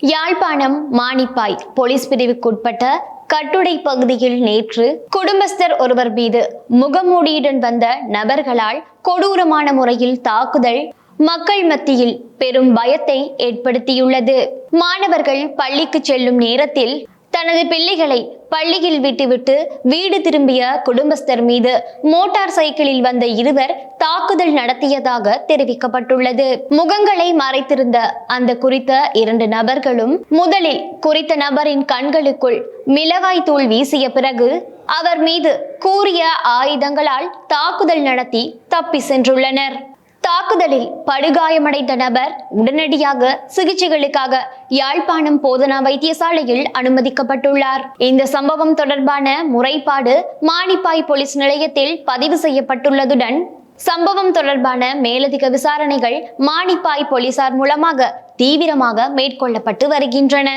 Yazhpanam Manipay police பிரிவுக்குட்பட்ட கட்டுடை பகுதியில் நேற்று குடும்பஸ்தர் ஒருவர் மீது முகமூடியுடன் வந்த நபர்களால் கொடூரமான முறையில் தாக்குதல் மக்கள் மத்தியில் பெரும் பயத்தை ஏற்படுத்தியுள்ளது. மாணவர்கள் பள்ளிக்கு செல்லும் நேரத்தில் தனது பிள்ளைகளை பள்ளியில் விட்டுவிட்டு வீடு திரும்பிய குடும்பஸ்தர் மீது மோட்டார் சைக்கிளில் வந்த இருவர் தாக்குதல் நடத்தியதாக தெரிவிக்கப்பட்டுள்ளது. முகங்களை மறைத்திருந்த அந்த குறித்த 2 நபர்களும் முதலில் குறித்த நபரின் கண்களுக்குள் மிளகாய் தூள் வீசிய பிறகு அவர் மீது கூரிய ஆயுதங்களால் தாக்குதல் நடத்தி தப்பி சென்றுள்ளனர். தாக்குதலில் படுகாயமடைந்த நபர் உடனடியாக சிகிச்சைகளுக்காக யாழ்ப்பாணம் போதனா வைத்தியசாலையில் அனுமதிக்கப்பட்டுள்ளார். இந்த சம்பவம் தொடர்பான முறைப்பாடு மானிப்பாய் போலீஸ் நிலையத்தில் பதிவு செய்யப்பட்டுள்ளதுடன் சம்பவம் தொடர்பான மேலதிக விசாரணைகள் மானிப்பாய் போலீசார் மூலமாக தீவிரமாக மேற்கொள்ளப்பட்டு வருகின்றன.